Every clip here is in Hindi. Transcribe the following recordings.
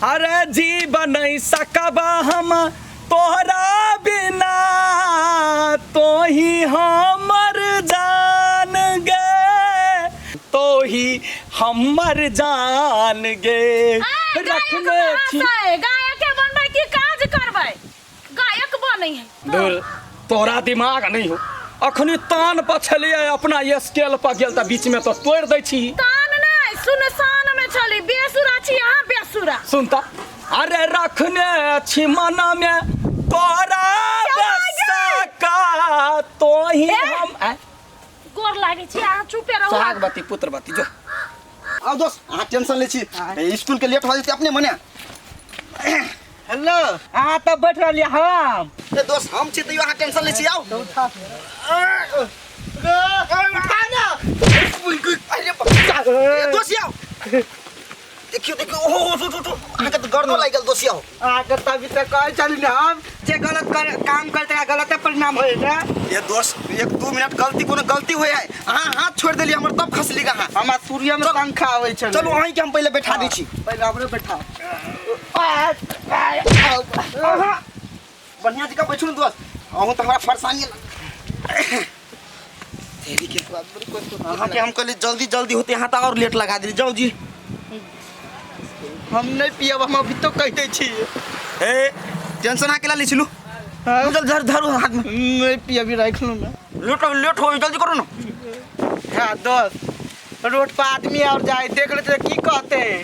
अरे जीवन नहीं सकबा हम तोहरा बिना, तो ही हमर जान गे, तो ही हमर जान गे। रखने गायक बनबै की काज करबै? गायक बनै है। तोरा दिमाग नहीं हो। अखनी तान पछलिए अपना स्केल पर गेल त बीच में तो तोड़ दै छी। तान नहीं सुनसान में चली बेसुरा छी अहाँ बेसुरा। सुनता अरे रखने छी मन में तोरा बसका, तो ही हम गोर लागे छी अहाँ चुपे रहू। सागवती पुत्रवती जो आओ दोस्त अहाँ टेंशन ले छी स्कूल के लेट हो जेते अपने मने। हेलो अहाँ तो बैठ रहलिए हम। ए दोस्त हम छी त अहाँ टेंशन ले छी। आओ उठा ना अरे दोस्त आओ देखियो देखियो ओहो अहाँ के गर्दो लागि गेल दोस्त आओ। अहाँ के तभी तक कह चली ना हम जे गलत काम करते हैं गलत परिणाम होए ना। ये दोस्त 1-2 मिनट गलती कोनो गलती होय है अहाँ हाथ छोड़ देली हमर तब खसली कहाँ। हमार सूर्य में पंखा आवे छै। चलो वहीं के हम पहले बैठा दै छी। पहले हमरे बैठा बढ़िया जगह बैठू न दोस्त। अहूँ तो हमारा परेशानी तेरी के अहाँ के हम कहली जल्दी जल्दी होते यहाँ तक और लेट लगा दिली। जाओ जी हम नहीं पियब हम अभी तो कहते छी। ए टेंशन आ केला लिछलू जल्दी धर धरो हाथ में। नहीं पियब भी रख लूं मैं। लेट हो जल्दी करो ना। हां दोस्त रोड पर आदमी और जाए देख लेते की कहते हैं।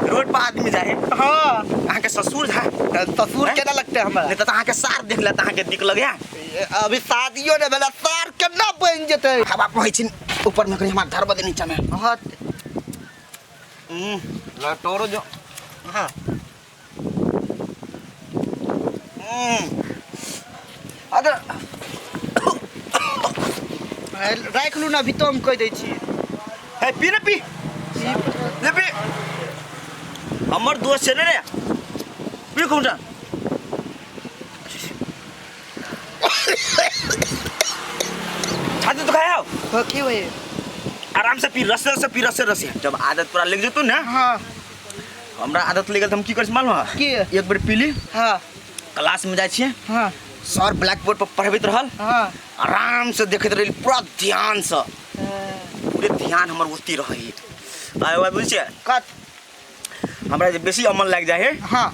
रोड पर आदमी जाए हाँ अहाँ के ससुर था ससुर केना लगते हमारा। नहीं तो अहाँ के सार देख ले अहाँ के दिख लगे। अभी शादियों ने भेला सार केना बन जेते। हवा पहुँच छिन ऊपर में करी हमार धर बदे नीचे में। हां लटोरो जो हाँ अगर रख लू ना अभी तो हम कह दै छी। है पी ना पी ले पी हमर दोस्त है रे पी कौन सा छाती तो खाया हो की होए आराम से पी रस से पी रस रस जब आदत पूरा लग जेतौ ना। हां हमरा आदत लग गेल त हम की कर मालूम है की एक बार पी ली हां क्लास में जाय छिए हां सर ब्लैक बोर्ड पर पढ़बैत रहल हां आराम से देखैत रही पूरा ध्यान से पूरे ध्यान हमर ओती रही। आय बुझ छिए कत हमरा जे बेसी अमल लाग जाए है हां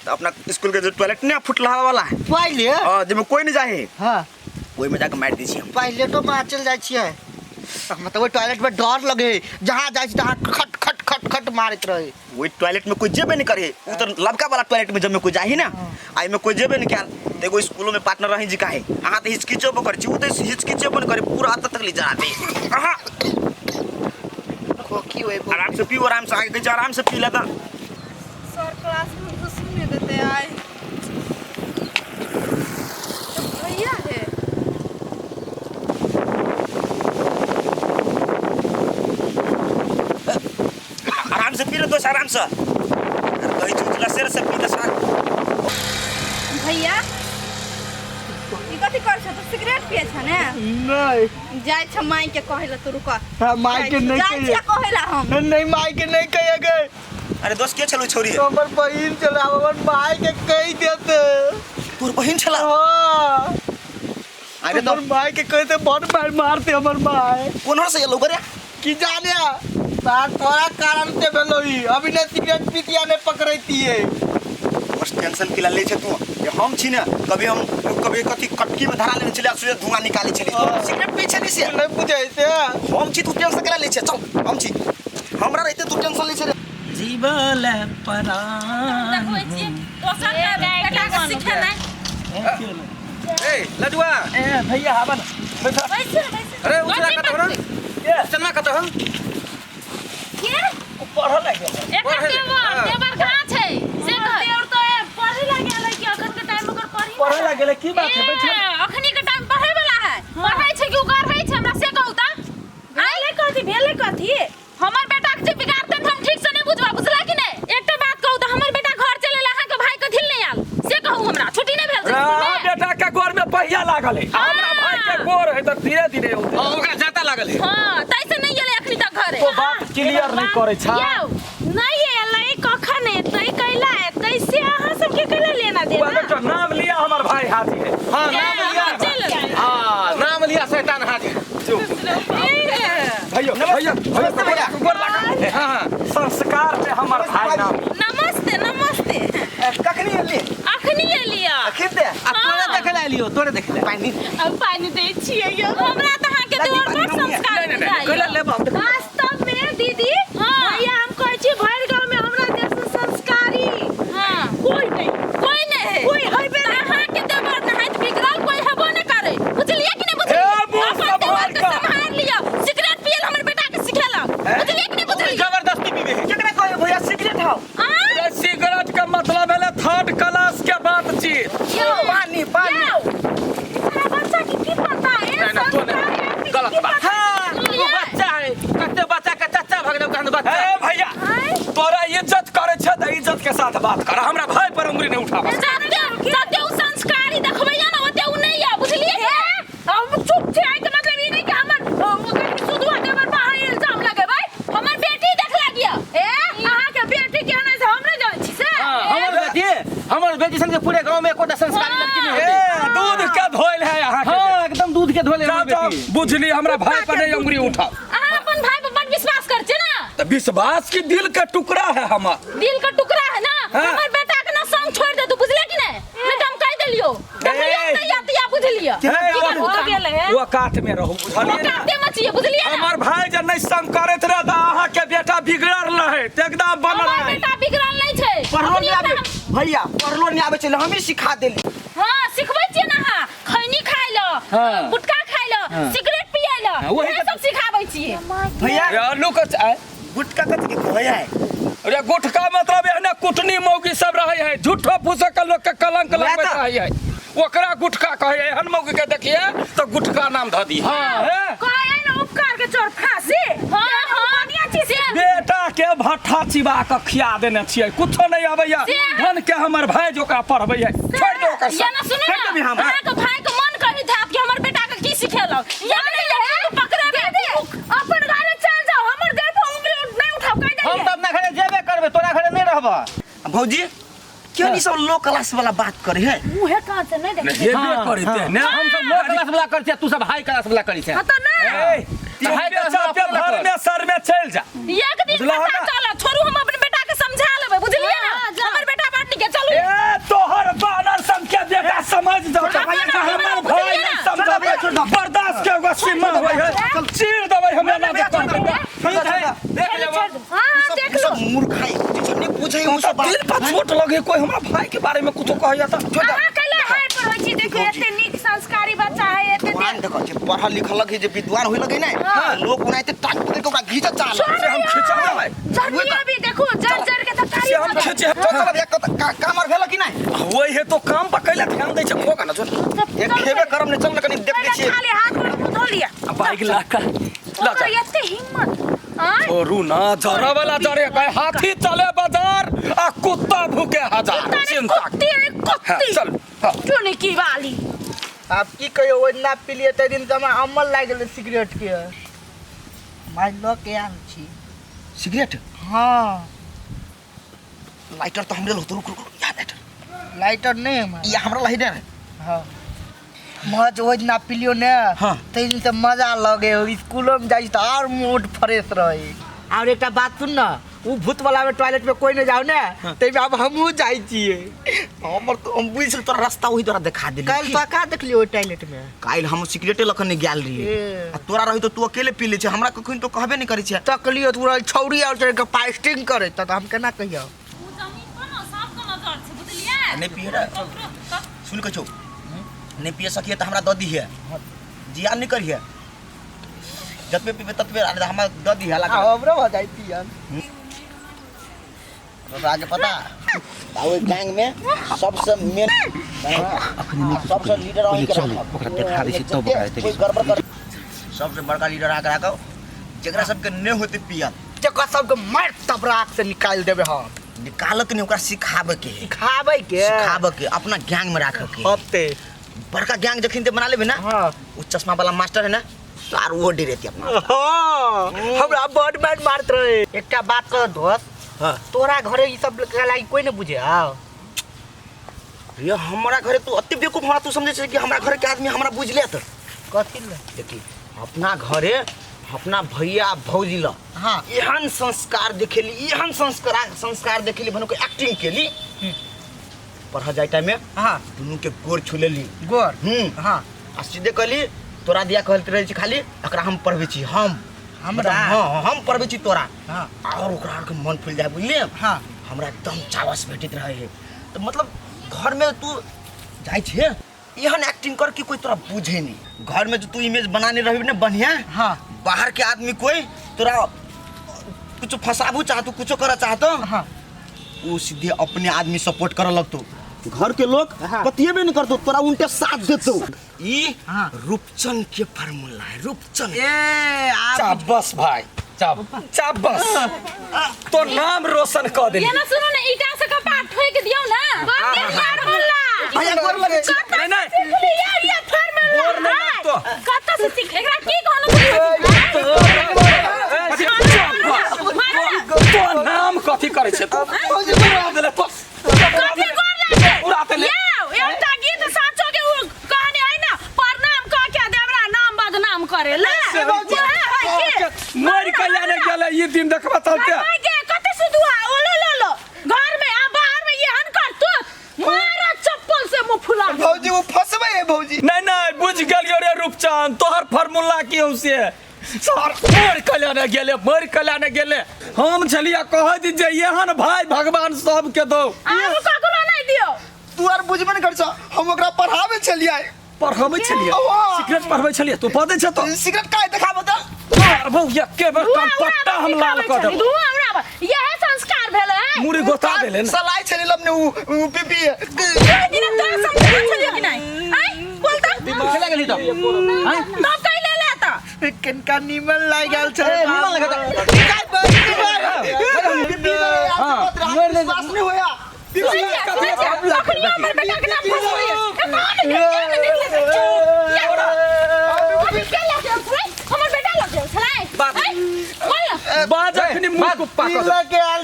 तो अपना स्कूल के जो टॉयलेट नहीं फुटला वाला है पहले जिसमें कोई नहीं जाए हां वही में जाकर मार दी छी हम। पहले तो में चल जाय छिए मतलब वो टॉयलेट में डर लगे जहाँ जाए तहाँ खट खट खट खट मारत रहे। वही टॉयलेट में कोई जेबे नहीं करे वो तो लबका वाला टॉयलेट में जब में कोई जाही ना आई में कोई जेबे नहीं क्या देखो स्कूलों में पार्टनर रही जी काहे अहाँ तो हिचकिचेबो करे छी वो तो हिचकिचेबो नहीं करे पूरा हद तक ले जा दे। अहाँ खोखी होए आराम से पियो आराम से आगे जा आराम से पी लगा। सर क्लास में तो सुनने देते आए भैया है आराम से पी लो दोस्त आराम से कहीं चूचला से पी दे सार भैया ई कथि कर छ तो सिगरेट पिए छ ने नहीं जाय छ माई के कहेला तो रुक हां माई के नहीं जाय छ कहेला हम नहीं माई के नहीं कहे गए। अरे दोस्त के चलो छोरी हमर बहिन चला हमर माई के कह देते तोर बहिन छला। हां अरे तो हमर माई के कहते बहुत मार मारते हमर माई कोन से ये लोग रे की जाने साथ थोड़ा कारण से भेलोई अभी ने सिगरेट पीतिया ने पकड़ती है। बस टेंशन किला ले छ तू ये हम छी ना कभी हम कभी कथि कटकी में धरा लेने चले सूर्य धुआं निकाले चली सिगरेट पी छली से नहीं बुझे से हम छी तू टेंशन किला ले छ चल हम छी हमरा रहते तू टेंशन ले छ रे जीवल परान होय छी दोसर के बेटा के सिखे नहीं। ए लडुआ ए भैया आवन बैठा अरे उठला कत हो ए सन्ना कत हो के पढ़ लगे एकर देवर कहां छै से देवर तो पढ़े लागे है कि अखन के टाइम ओकर पढ़े लगे की बात है बैठा अखनी के टाइम पढ़े वाला है पढ़ै छै कि उगार है छै हमरा से कहू त आइले कथि भेले कथि हमर बेटा के बिगाड़ते हम ठीक से नहीं बुझबा बुझला कि नहीं। एकटा बात कहू त हमर बेटा घर चले ला के भाई के धिल नहीं आल से कहू हमरा छुट्टी नहीं भेल रे बेटा के गोर में पहिया लागल है हमरा भाई के गोर है तो धीरे धीरे ओकरा जाता लागल है। हां तैसे नहीं गेले अखनी तक घरे तो बात क्लियर नहीं करे छा नहीं एलै क कला लेना देना वो तो नाम लिया हमार भाई हाथी है। हाँ नाम लिया। हाँ नाम लिया शैतान हाथी। भैया भैया भैया ऊपर लगा। हाँ संस्कार पे हमार भाई नाम। नमस्ते नमस्ते। कखनी एली अखनी एलिया खिदे तोरे देख ले लियो तोरे देख ले पानी अब पानी दे छिए यो हमरा त हां के देवर पर संस्कार कले ले बाप। वास्तव में दीदी भैया हम कहै छी भर गांव में हमरा देश में संस्कारी हां कोई नहीं कोई है बे हां के देवर नहीं बिगड़ल कोई हेबो नहीं करे बुझलिए कि नहीं बुझलिए अपन देवर के संभाल लियो सिगरेट पियल हमर बेटा के सिखेला बुझलिए कि नहीं बुझलिए जबरदस्ती पीबे है। केकरा कहे भैया सिगरेट हाउ अरे सिगरेट का मतलब है थर्ड क्लास के बातचीत। पानी पानी तेरा बच्चा की पता है नहीं तो नहीं गलत बात। हाँ वो बच्चा है कते बच्चा का चाचा भगने कहन बच्चा। ए भैया तोरा इज्जत करे छ त इज्जत के साथ बात कर। हमरा भाई पर उंगली नहीं उठावा। जते उ संस्कारी देखबैया ना ओते उ नहीं है बुझलिए हम चुप छे आई के मतलब ई नहीं कि हमर सुधवा देवर पर इल्जाम लगाबै हमर बेटी देख लागिया अहाँ के बेटी के नहीं से हम नहीं जानै छी से हमर बेटी संग पूरे गांव में कोटा संस्कारी लड़की नहीं होती। दूध के धोइल है यहां के। हां एकदम दूध के धोइल है बेटी। बुझली हमरा भाई पर नहीं उंगली उठाओ। अहाँ अपन भाई पर बड़ विश्वास कर छे ना तो विश्वास की दिल का टुकड़ा है हमर। दिल का टुकड़ा है ना हमर बेटा के ना संग छोड़ दे तू बुझले कि नहीं नहीं तो हम कह देलियो या बुझलियो हो गेल है वो काट में रहू बुझलिए ना काटे मचिए बुझलिए ना हमर भाई जे नहीं संग करत रहे त अहाँ के बेटा बिगड़ल रहे एकदम बनल हमर रहे। बेटा बिगड़ल नहीं छे पढ़लो नहीं आवे भैया पढ़लो नहीं आवे चले हमें सिखा देली। हां सिखबै छियै ना हां खैनी खाइ लो गुटखा खाइ लो सिगरेट पियै लो वही ये सब सिखाबै छियै भैया यार लोग आए गुटका कथि के भैया है अरे गुटका मतलब एहने कुटनी मौगी सब रहे है झूठो फूसे के लोग के कलंक लगबैत रहे है ओकरा गुटका कहे एहन मौगी के देखिए तो गुटका नाम ध दी। हां कहै ना उपकार के चोर फांसी हां बढ़िया चीज है बेटा के भट्ठा चिबा के खिया देने छियै कुछो नहीं आबैया धन के हमर भाई जोका पढ़बै है छोड़ दो ओकर या ना सुने ना अहाँ के भाई के मन कहि था कि हमर बेटा के की सिखेलौ या नहीं पकड़े दे अपन घरे चल जाओ हमर घर पर उंगली नहीं उठाओ कह दे हम त अपना घरे जेबे करबे तोरा घरे नहीं रहबा। भौजी क्यों नहीं सब लो क्लास वाला बात करे है मुहे कहां से नहीं देखे जेबे करते ने हम सब लो क्लास वाला करते तू सब हाई क्लास वाला करी छै। तो ना हाई क्लास वाला घर में सर में चल जा एक दिन पता चला छोरू हम अपन बेटा के समझा लेबै बुझलिए ना हमर बेटा बाटी के चलू ए तोहर बानर सन के बेटा समझ जाओ हमर भाई नहीं समझबे बर्दाश्त के एगो सीमा होय है चीर देबै हमें ना देख लेबो। हां देख लो मूर्खाई जो नहीं पूछे उ सब दिल पर चोट लगे कोई हमरा भाई के बारे में कुछ कहैया त अहाँ कले हाय पर होय छी देखो एते नीक संस्कारी बच्चा है एते मान देखो जे पढ़ल लिखल लगे जे विद्वान होय लगे नै लोग उनाइते टांग पकड़ के ओकरा घीचा चाल से हम खिचा देबै जर्निया भी देखो जर जर के त से हम खिचे तो चल एक काम और भेल कि नै वही है तो काम पर कैला ध्यान दै छै खोगा ना जो एक खेबे करम ने चल कनी देख लै छी खाली हाथ पर धो लिया बाइक लाका ओकर एते हिम्मत छोरू ना जरा वाला जरे कहे हाथी चले बाजार आ कुत्ता भूखे हजार चिंता कुत्ती चल चुनी की वाली आप की कहियो ओइ ना पिलिए त दिन त हमरा अमल लाग गेल सिगरेट के माय लो के आन छी सिगरेट हां लाइटर तो हमरे होतो रुक याद लाइटर लाइटर नहीं है ये हमरा लाइटर हां मज ओइ ना पिलियो ने त दिन त मजा लगे स्कूलो में जाई त और मूड फ्रेश रहे और एकटा बात सुन ना उ भूत वाला में टॉयलेट में कोई न जाओ ने तै में अब हमहू जाई छिए हमर तो हम बुझल तोरा रास्ता ओही तोरा दिखा देली कल तो का देख लियो टॉयलेट में काइल हम सिगरेटे लखन ने गेल रही आ तोरा रही तो तू अकेले पी ले छ हमरा कखन तो कहबे नहीं करै छ तक लियो तोरा छौरी और चढ़ के फास्टिंग करे त हम केना कहियो जमीन पर ना सांप का नजर छै बुझलिए नहीं पिए सुन के छौ नहीं पिए सकिए तो हमरा द दी है जियान नहीं करिए जतबे पीबे ततबे हमरा द दी है लगा हमरो हो जाई पियन राज पता ओइ गैंग में सबसे मेन सबसे लीडर वही के ओकरा देखा दै छी तब बता देते गड़बड़ कर सबसे बड़का लीडर आके राखो जेकरा सबके नहीं होते पियन जकरा सबके मार तबराक से निकाल देबे हम निकालत नहीं ओकरा सिखाबे के सिखाबे के अपना गैंग में राखे के हफ्ते बड़का गैंग जखन ते बना लेबे ना हां उ चश्मा वाला मास्टर है ना सार वो डरेती अपना हां हमरा बड मैन मारत रहे एकटा बात कर दोस्त हां तोरा घरे ई सब लागी कोई न बुझे आओ ये हमारा घरे तू अति बेवकूफ हमरा तू समझे छै कि हमरा घरे के आदमी हमरा बुझले त कथी ले देखी अपना घरे अपना भैया भौजी ल हाँ एहन संस्कार देखेली एहन संस्कार देखेली भने को एक्टिंग केली पढ़ा जाय टाइम में हाँ दुनू के गोर छुलेली गोर हाँ आ सीधे कहली तोरा दिया कहलत रहे छी खाली एकरा हम पढ़बे छी हम हमरा हाँ हम पढ़बे छी तोरा हाँ और ओकरा के मन फूल जाय बुझले हाँ हमरा एकदम चावस भेटित रहे है तो मतलब घर में तू जाय छे एहन एक्टिंग कर कि कोई तोरा बुझे नहीं घर में जो तू इमेज बनाने रही ना बढ़िया हाँ बाहर के आदमी कोई तोरा कुछ फसाबू चाहतू कुछ कर चाहतो हाँ वो सीधे अपने आदमी सपोर्ट कर लगतो घर के लोग पतिएबे नहीं करतो तोरा उनके साथ देतो ई हाँ। रूपचंद के फार्मूला है रूपचंद ए आप चाबस भाई चाबस तो नाम रोशन कर दे ये ना सुनो ना ईटा से कपाट ठोक दियो ना गोर फार्मूला भैया गोर लगे नहीं नहीं यार ये फार्मूला गोर में मत तो कत्ता से सीख एकरा की कहनो तो नाम कथी करे छे तो उड़ा देले तो कथी गोर लागे उड़ा देले याओ एकटा गीत साचो के कहानी है ना प्रणाम कह के देवरा नाम बदनाम करे ले मर कल्याण गेले ई दिन देखबा चलते भाई के कते सुदुआ ओलो लो घर में आ बाहर में ये हन कर तू मारा चप्पल से मुंह फुला भौजी वो फसबे है भौजी नहीं नहीं बुझ गेलियो रे रूपचंद तोहर फार्मूला की हौ से सर मर कल्याण गेले हम छलिया कह दी जे एहन भाई भगवान सब के दो आगू ककरो नहीं दियो तू आर बुझबे नहीं कर छ हम ओकरा पढ़ावे छलियै पढ़बै छलिए सिगरेट पढ़बै छलिए तू पढ़ै छ तो सिगरेट काहे देखाबो त मारबौ एके बेर कम पट्टा हम लाल कर देब धुआं उड़ाबा यह संस्कार भेले मुड़ी गोता देले न सलाई छली लमने उ पीपी दिन तोरा समझ छलियो कि नहीं आई बोलता खेला गेली तो हैं तो कई ले लेता किनका निमन लाग गेल छ निमन हां पास नहीं होया अखनी हमर बेटा के नाम फस होई हमर बेटा लग गयो छलाई बात बोल बाज अखनी मुंह को पाक के आल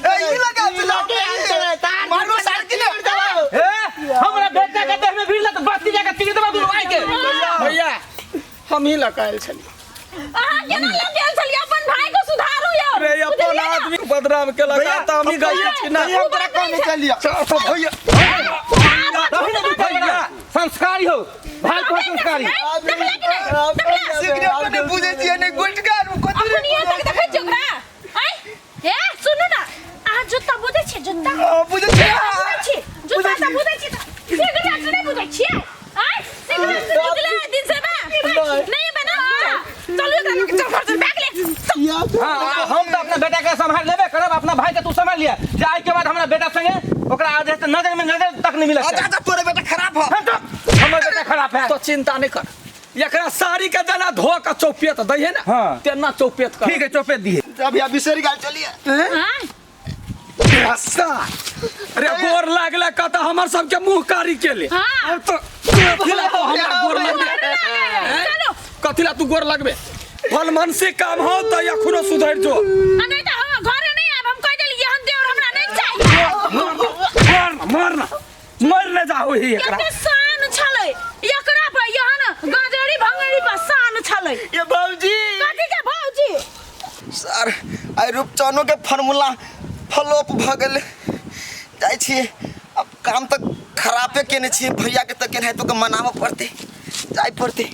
मारो सार के हमरा बेटा के देह में भीड़ लत बत्ती जाके तीर दबा दू भाई के भैया हम ही लकायल छली अहां केना लग गेल छली अपन भाई को सुधारू यो रे अपन आदमी बदनाम के लगाता हम ही गई छी ना हम तोरा काम चलिया तो भैया भैया संस्कारी हो भाई को संस्कारी सिगरेट ने बुझे छिए ने गुटकार कोतरे अपन ये तक देखै जोकरा आई ए सुनु ना आ जुत्ता बुझे छी जुत्ता बुझे छिए जुत्ता त बुझे छी सिगरेट ने बुझे छी आई सिगरेट बुझले दिन से बा नहीं बना चलो एकरा चल बैग ले हां हम तो अपना बेटा के संभाल लेबे करब अपना भाई के तू संभाल लिया जाय के बाद हमरा बेटा संगे ओकरा आज नजर में नजर तक नहीं मिलत अच्छा तोरे बेटा खराब हो हमर बेटा खराब है तो चिंता नहीं कर एकरा साड़ी के जना धो के चौपेट दई है ना हाँ। तेना चौपेट कर ठीक है चौपे दिए अभी अभी बिसरी गाल चलिए हां ऐसा अरे गोर लागले कत हमर सब के मुंह कारी केले हां तो कथिला तो हमरा गोर लगबे चलो कथिला तू गोर लगबे फल मन से काम हो तो अखनो सुधर जो नहीं तो हम घर नहीं आब हम कह देली यहन देवर हमरा नहीं चाहिए मारना मरने जाओ ही एकरा केते शान छले एकरा पर यहन गाजरी भंगड़ी पर शान छले ये भौजी कथि के भौजी सर आई रूपचनो के फार्मूला फ्लॉप भ गेले जाय छी अब काम तक खराबे केने छी भैया के तक केने तो के मनाबो पड़ते जाय पड़ते